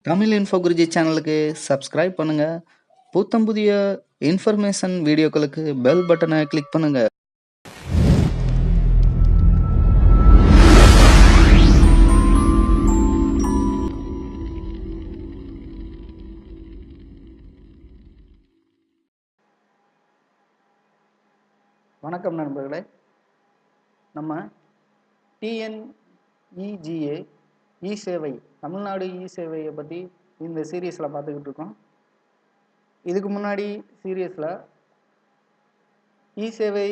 Tamil info Guruji சேனலுக்கு subscribe பண்ணுங்க. புத்தம் புதிய இன்ஃபர்மேஷன் வீடியோக்களுக்கு பெல் பட்டனை கிளிக் பண்ணுங்க. வணக்கம் நண்பர்களே. நம்ம TNeGA சேவை தமிழ்நாடு சேவையை பற்றி இந்த சீரீஸில் பார்த்துக்கிட்டு இருக்கோம். இதுக்கு முன்னாடி சீரீஸில் சேவை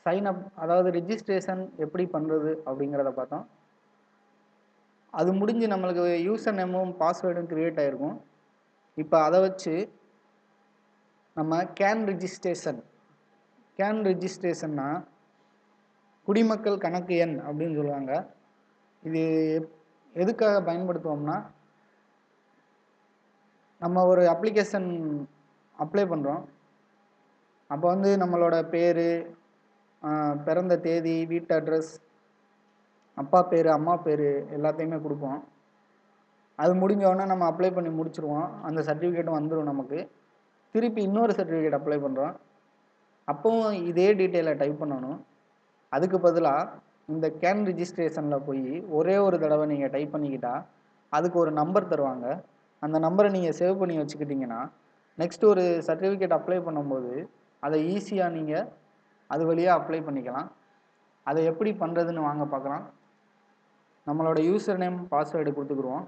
சைன் அப், அதாவது ரிஜிஸ்ட்ரேஷன் எப்படி பண்ணுறது அப்படிங்கிறத பார்த்தோம். அது முடிஞ்சு நம்மளுக்கு யூசர் நேமும் பாஸ்வேர்டும் கிரியேட் ஆகிருக்கும். இப்போ அதை வச்சு நம்ம கேன் ரிஜிஸ்ட்ரேஷன்னா குடிமக்கள் கணக்கு எண் அப்படின்னு சொல்லுவாங்க. இது எதுக்காக பயன்படுத்துவோம்னா, நம்ம ஒரு அப்ளிகேஷன் அப்ளை பண்ணுறோம். அப்போ வந்து நம்மளோட பேர், பிறந்த தேதி, வீட்டு அட்ரஸ், அப்பா பேர், அம்மா பேர் எல்லாத்தையுமே கொடுப்போம். அது முடிஞ்சோடனே நம்ம அப்ளை பண்ணி முடிச்சுருவோம். அந்த சர்டிஃபிகேட்டும் வந்துடும் நமக்கு. திருப்பி இன்னொரு சர்டிஃபிகேட் அப்ளை பண்ணுறோம். அப்போவும் இதே டீட்டெயிலை டைப் பண்ணணும். அதுக்கு பதிலாக இந்த கேன் ரிஜிஸ்ட்ரேஷனில் போய் ஒரே ஒரு தடவை நீங்கள் டைப் பண்ணிக்கிட்டால் அதுக்கு ஒரு நம்பர் தருவாங்க. அந்த நம்பரை நீங்கள் சேவ் பண்ணி வச்சுக்கிட்டிங்கன்னா நெக்ஸ்ட் ஒரு சர்டிஃபிகேட் அப்ளை பண்ணும்போது அதை ஈஸியாக நீங்கள் அது வழியாக அப்ளை பண்ணிக்கலாம். அதை எப்படி பண்ணுறதுன்னு வாங்க பார்க்கலாம். நம்மளோட யூசர் நேம் பாஸ்வேர்டு கொடுத்துக்குருவோம்.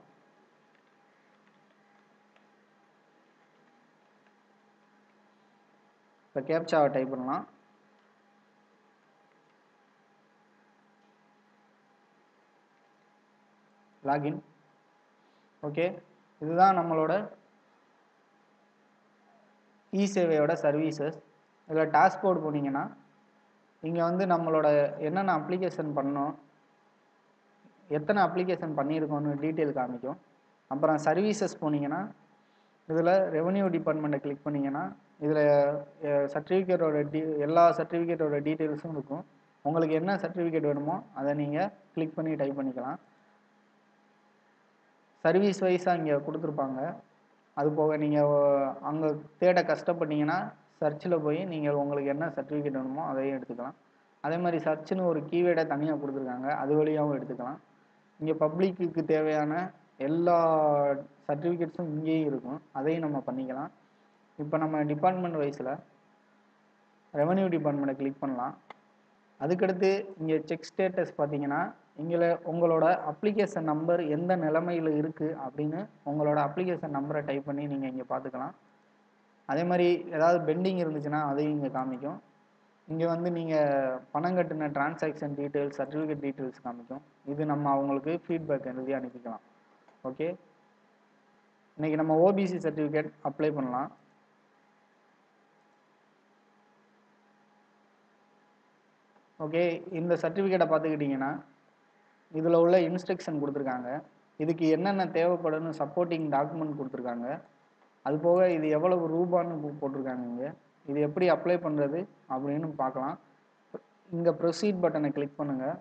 இப்போ கேப்சாவை டைப் பண்ணலாம். லாகின். ஓகே, இதுதான் நம்மளோட சேவையோட சர்வீசஸ். இதில் டாஷ்போர்டு போனீங்கன்னா இங்கே வந்து நம்மளோட என்னென்ன அப்ளிகேஷன் பண்ணோம், எத்தனை அப்ளிகேஷன் பண்ணியிருக்கோன்னு டீட்டெயில் காமிக்கும். அப்புறம் சர்வீசஸ் போனீங்கன்னா இதில் ரெவன்யூ டிபார்ட்மெண்ட்டை கிளிக் பண்ணிங்கன்னா இதில் சர்டிஃபிகேட்டோட எல்லா சர்டிஃபிகேட்டோட டீட்டெயில்ஸும் இருக்கும். உங்களுக்கு என்ன சர்டிஃபிகேட் வேணுமோ அதை நீங்கள் கிளிக் பண்ணி டைப் பண்ணிக்கலாம். சர்வீஸ் வைஸாக இங்கே கொடுத்துருப்பாங்க. அது போக நீங்கள் அங்கே தேட கஷ்டப்பட்டீங்கன்னா சர்ச்சில் போய் நீங்கள் உங்களுக்கு என்ன சர்டிஃபிகேட் வேணுமோ அதையும் எடுத்துக்கலாம். அதே மாதிரி சர்ச்சுன்னு ஒரு கீவேர்டை தனியாக கொடுத்துருக்காங்க, அது வழியாகவும் எடுத்துக்கலாம். இங்கே பப்ளிக்கு தேவையான எல்லா சர்டிஃபிகேட்ஸும் இங்கேயும் இருக்கும், அதையும் நம்ம பண்ணிக்கலாம். இப்போ நம்ம டிபார்ட்மெண்ட் வைஸில் ரெவன்யூ டிபார்ட்மெண்ட்டை கிளிக் பண்ணலாம். அதுக்கடுத்து இங்கே செக் ஸ்டேட்டஸ் பார்த்தீங்கன்னா இங்கே உங்களோட அப்ளிகேஷன் நம்பர் எந்த நிலைமையில் இருக்குது அப்படின்னு உங்களோட அப்ளிகேஷன் நம்பரை டைப் பண்ணி நீங்கள் இங்கே பார்த்துக்கலாம். அதே மாதிரி ஏதாவது பெண்டிங் இருந்துச்சுன்னா அதையும் இங்கே காமிக்கும். இங்கே வந்து நீங்கள் பணம் கட்டின டிரான்சாக்ஷன் டீட்டெயில்ஸ், சர்டிஃபிகேட் டீட்டெயில்ஸ் காமிக்கும். இது நம்ம அவங்களுக்கு ஃபீட்பேக் எழுதி அனுப்பிக்கலாம். ஓகே, இன்றைக்கி நம்ம ஓபிசி சர்டிஃபிகேட் அப்ளை பண்ணலாம். ஓகே, இந்த சர்டிஃபிகேட்டை பார்த்துக்கிட்டிங்கன்னா இதில் உள்ள இன்ஸ்ட்ரக்ஷன் கொடுத்துருக்காங்க. இதுக்கு என்னென்ன தேவைப்படுன்னு சப்போர்ட்டிங் டாக்குமெண்ட் கொடுத்துருக்காங்க. அது போக இது எவ்வளவு ரூபான்னு போட்டிருக்காங்க. இங்கே இது எப்படி அப்ளை பண்ணுறது அப்படின்னு பார்க்கலாம். இங்கே ப்ரொசீட் பட்டனை கிளிக் பண்ணுங்கள்.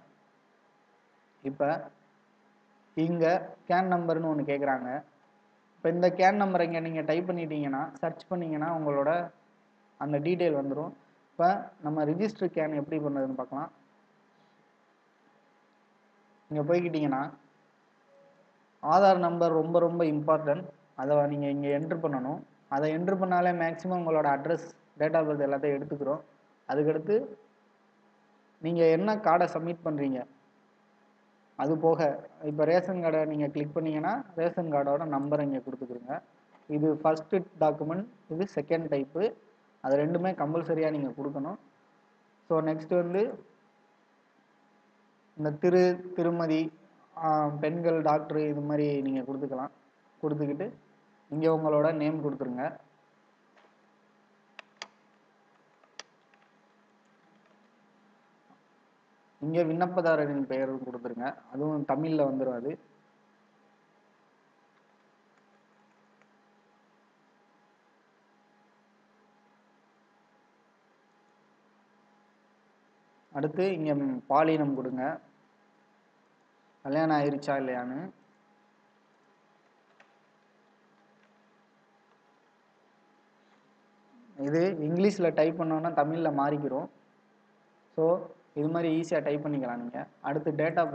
இப்போ இங்கே கேன் நம்பர்னு ஒன்று கேட்குறாங்க. இப்போ இந்த கேன் நம்பரை இங்கே நீங்கள் டைப் பண்ணிட்டீங்கன்னா சர்ச் பண்ணிங்கன்னா உங்களோட அந்த டீட்டெயில் வந்துடும். இப்போ நம்ம ரிஜிஸ்டர் கேன் எப்படி பண்ணுறதுன்னு பார்க்கலாம். இங்கே போய்கிட்டிங்கன்னா ஆதார் நம்பர் ரொம்ப ரொம்ப இம்பார்ட்டன்ட், அதை நீங்கள் இங்கே என்ட்ரு பண்ணணும். அதை என்ட்ரு பண்ணாலே மேக்ஸிமம் உங்களோட அட்ரஸ், டேட் ஆஃப் பர்த் எல்லாத்தையும் எடுத்துக்கிறோம். அதுக்கடுத்து நீங்கள் என்ன கார்டை சப்மிட் பண்ணுறீங்க அது போக இப்போ ரேஷன் கார்டை நீங்கள் கிளிக் பண்ணிங்கன்னா ரேஷன் கார்டோட நம்பரை இங்கே கொடுத்துக்குறீங்க. இது ஃபஸ்ட்டு டாக்குமெண்ட், இது செகண்ட் டைப்பு. அது ரெண்டுமே கம்பல்சரியாக நீங்கள் கொடுக்கணும். ஸோ நெக்ஸ்ட்டு வந்து இந்த திருமதி, பெண்கள், டாக்டரு இது மாதிரி நீங்கள் கொடுத்துக்கலாம். கொடுத்துக்கிட்டு இங்கே உங்களோட நேம் கொடுத்துருங்க. இங்கே விண்ணப்பதாரரின் பெயரும் கொடுத்துருங்க, அதுவும் தமிழில் வந்துடும். அது அடுத்து இங்கே பாலினம் கொடுங்க, கல்யாணம் ஆயிடுச்சா இல்லையான்னு. இது இங்கிலீஷில் டைப் பண்ணோன்னா தமிழில் மாறிக்கிறோம். ஸோ இது மாதிரி ஈஸியாக டைப் பண்ணிக்கலாம் நீங்கள். அடுத்து டேட் ஆஃப்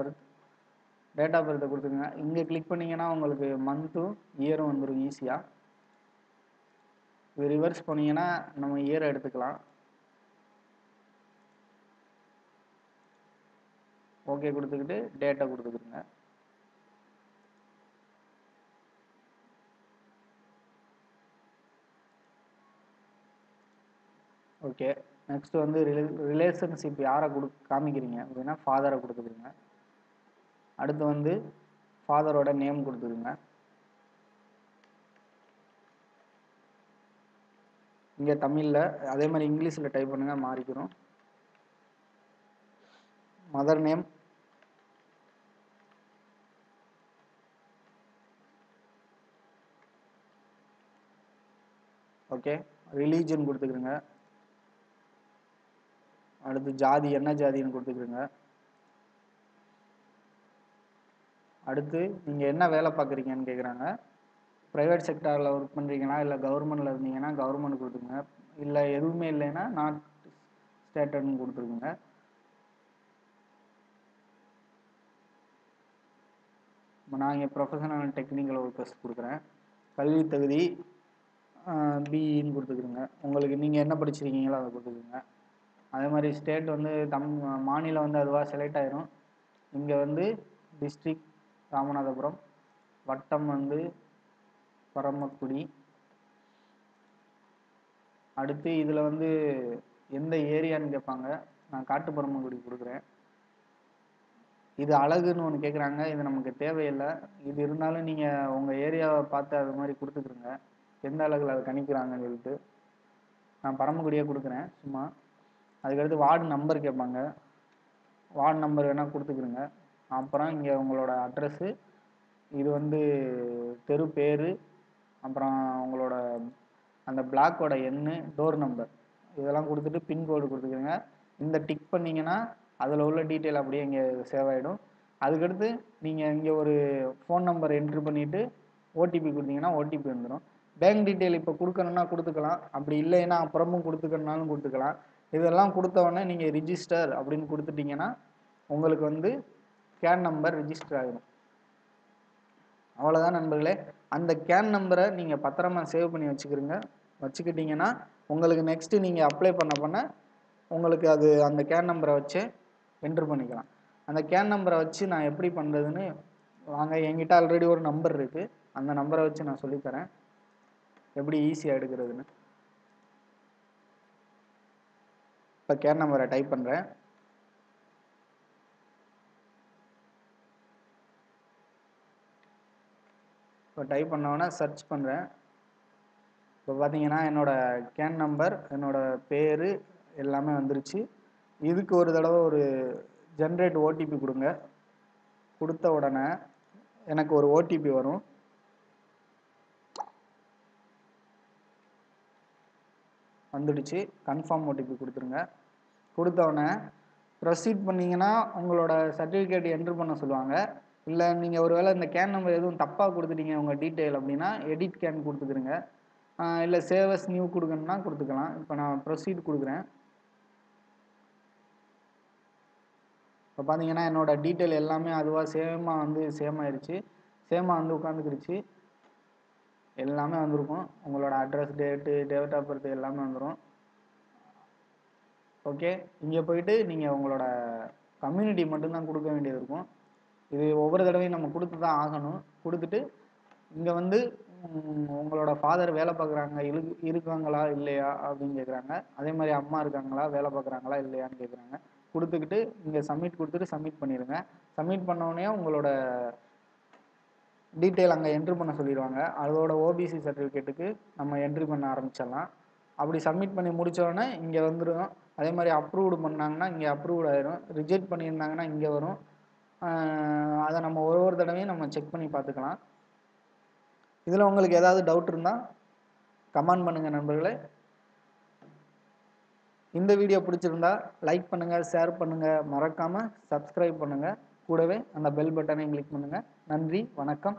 பர்த்தை கொடுத்துருங்க. இங்கே கிளிக் பண்ணிங்கன்னா உங்களுக்கு மந்த்தும் இயரும் வந்துடும் ஈஸியாக. இது ரிவர்ஸ் பண்ணிங்கன்னா நம்ம இயரை எடுத்துக்கலாம். ஓகே கொடுத்துக்கிட்டு டேட்டை கொடுத்துக்கிடுங்க. ஓகே, நெக்ஸ்ட் வந்து ரிலேஷன்ஷிப் யாரை காமிக்கிறீங்க அப்படின்னா ஃபாதரை கொடுத்துக்கிறீங்க. அடுத்து வந்து ஃபாதரோட நேம் கொடுத்துருங்க. இங்கே தமிழில், அதே மாதிரி இங்கிலீஷில் டைப் பண்ணுங்க, மாறிக்கிறோம். Mother name, okay. ரிலீஜன் கொடுத்துக்கிறங்க. அடுத்து ஜாதி, என்ன ஜாதின்னு கொடுத்துக்கிறங்க. அடுத்து நீங்கள் என்ன வேலை பார்க்குறீங்கன்னு கேட்குறாங்க. ப்ரைவேட் செக்டாரில் ஒர்க் பண்ணுறீங்களா இல்லை கவர்மெண்ட்டில் இருந்தீங்கன்னா கவர்மெண்ட் கொடுத்துருங்க. இல்லை எதுவுமே இல்லைன்னா நாட் ஸ்டேட்டட்னு கொடுத்துருக்குங்க. நான் இங்கே ப்ரொஃபஷனல் டெக்னிக்கல் ஒர்க்கர்ஸ் கொடுக்குறேன். கல்வி தகுதி பிஇன்னு கொடுத்துக்குறேங்க. உங்களுக்கு நீங்கள் என்ன படிச்சிருக்கீங்களோ அதை கொடுத்துக்குங்க. அதே மாதிரி ஸ்டேட் வந்து மாநிலம் வந்து அதுவாக செலக்ட் ஆயிரும். இங்கே வந்து டிஸ்ட்ரிக்ட் ராமநாதபுரம், வட்டம் வந்து பரமக்குடி. அடுத்து இதில் வந்து எந்த ஏரியான்னு கேட்பாங்க. நான் காட்டு பரமக்குடி கொடுக்குறேன். இது அழகுன்னு ஒன்று கேட்குறாங்க. இது நமக்கு தேவையில்லை. இது இருந்தாலும் நீங்கள் உங்கள் ஏரியாவை பார்த்து அது மாதிரி கொடுத்துக்குறங்க. எந்த அழகில் அதை கணிக்கிறாங்கன்னு சொல்லிட்டு நான் பரமக்குடியே கொடுக்குறேன் சும்மா. அதுக்கடுத்து வார்டு நம்பர் கேட்பாங்க. வார்டு நம்பர் வேணால் கொடுத்துக்குறங்க. அப்புறம் இங்கே உங்களோட அட்ரஸ்ஸு, இது வந்து தெரு பேர், அப்புறம் உங்களோட அந்த பிளாக்கோட எண்ணு, டோர் நம்பர் இதெல்லாம் கொடுத்துட்டு பின்கோடு கொடுத்துக்குறங்க. இந்த டிக் பண்ணிங்கன்னா அதில் உள்ள டீட்டெயில் அப்படியே இங்கே சேவ் ஆகிடும். அதுக்கடுத்து நீங்கள் இங்கே ஒரு ஃபோன் நம்பர் என்ட்ரு பண்ணிவிட்டு ஓடிபி கொடுத்தீங்கன்னா ஓடிபி வந்துடும். பேங்க் டீட்டெயில் இப்போ கொடுக்கணுன்னா கொடுத்துக்கலாம். அப்படி இல்லைன்னா அப்புறமும் கொடுத்துக்கணுனாலும் கொடுத்துக்கலாம். இதெல்லாம் கொடுத்தவொடனே நீங்கள் ரிஜிஸ்டர் அப்படின்னு கொடுத்துட்டிங்கன்னா உங்களுக்கு வந்து கேன் நம்பர் ரிஜிஸ்டர் ஆகிடும். அவ்வளோதான் நண்பர்களே. அந்த கேன் நம்பரை நீங்கள் பத்திரமா சேவ் பண்ணி வச்சுக்கிட்டிங்கன்னா உங்களுக்கு நெக்ஸ்ட்டு நீங்கள் அப்ளை பண்ண உங்களுக்கு அது அந்த கேன் நம்பரை வச்சு என்ட்ரு பண்ணிக்கலாம். அந்த கேன் நம்பரை வச்சு நான் எப்படி பண்ணுறதுன்னு வாங்க, என்கிட்ட ஆல்ரெடி ஒரு நம்பர் இருக்குது. அந்த நம்பரை வச்சு நான் சொல்லித்தரேன் எப்படி ஈஸியாக எடுக்கிறதுன்னு. இப்போ கேன் நம்பரை டைப் பண்ணுறேன். இப்போ டைப் பண்ணோன்னா சர்ச் பண்ணுறேன். இப்போ பார்த்தீங்கன்னா என்னோடய கேன் நம்பர், என்னோடய பேர் எல்லாமே வந்துருச்சு. இதுக்கு ஒரு தடவை ஒரு ஜென்ரேட் ஓடிபி கொடுங்க. கொடுத்த உடனே எனக்கு ஒரு ஓடிபி வரும். வந்துடுச்சு. கன்ஃபார்ம் ஓடிபி கொடுத்துருங்க. கொடுத்தவுடனே ப்ரொசீட் பண்ணிங்கன்னா உங்களோட சர்டிஃபிகேட் என்ட்ரு பண்ண சொல்லுவாங்க. இல்லை நீங்கள் ஒரு வேளை இந்த கேன் நம்பர் எதுவும் தப்பாக கொடுத்துட்டீங்க உங்கள் டீட்டெயில் அப்படின்னா எடிட் கேன் கொடுத்துக்கிறங்க. இல்லை சேவஸ் நியூ கொடுக்கணுன்னா கொடுத்துக்கலாம். இப்போ நான் ப்ரொசீட் கொடுக்குறேன். இப்போ பார்த்தீங்கன்னா என்னோடய டீட்டெயில் எல்லாமே அதுவாக சேம் ஆயிடுச்சு. சேமாக வந்து உட்காந்துக்கிடுச்சு. எல்லாமே வந்திருக்கும். உங்களோட அட்ரஸ், டேட் ஆஃப் பர்த் எல்லாமே வந்துடும். ஓகே, இங்கே போயிட்டு நீங்கள் உங்களோட கம்யூனிட்டி மட்டும்தான் கொடுக்க வேண்டியது இருக்கும். இது ஒவ்வொரு தடவையும் நம்ம கொடுத்து தான் ஆகணும். கொடுத்துட்டு இங்கே வந்து உங்களோட ஃபாதர் வேலை பார்க்குறாங்க இருக்காங்களா இல்லையா அப்படின்னு கேட்குறாங்க. அதே மாதிரி அம்மா இருக்காங்களா, வேலை பார்க்குறாங்களா இல்லையான்னு கேட்குறாங்க. கொடுத்துக்கிட்டு இங்கே சப்மிட் கொடுத்துட்டு சப்மிட் பண்ணிடுங்க. சப்மிட் பண்ணோடனே உங்களோட டீட்டெயில் அங்கே என்ட்ரு பண்ண சொல்லிடுவாங்க. அதோட ஓபிசி சர்டிஃபிகேட்டுக்கு நம்ம என்ட்ரி பண்ண ஆரம்பிச்சிடலாம். அப்படி சப்மிட் பண்ணி முடித்தோடனே இங்கே வந்துடும். அதே மாதிரி அப்ரூவ்டு பண்ணாங்கன்னா இங்கே அப்ரூவ்டு ஆயிரும். ரிஜெக்ட் பண்ணியிருந்தாங்கன்னா இங்கே வரும். அதை நம்ம ஒரு தடவையும் நம்ம செக் பண்ணி பார்த்துக்கலாம். இதில் உங்களுக்கு ஏதாவது டவுட் இருந்தால் கமெண்ட் பண்ணுங்கள் நண்பர்களே. இந்த வீடியோ பிடிச்சிருந்தா லைக் பண்ணுங்கள், ஷேர் பண்ணுங்கள், மறக்காமல் சப்ஸ்கிரைப் பண்ணுங்கள். கூடவே அந்த பெல் பட்டனையும் கிளிக் பண்ணுங்கள். நன்றி, வணக்கம்.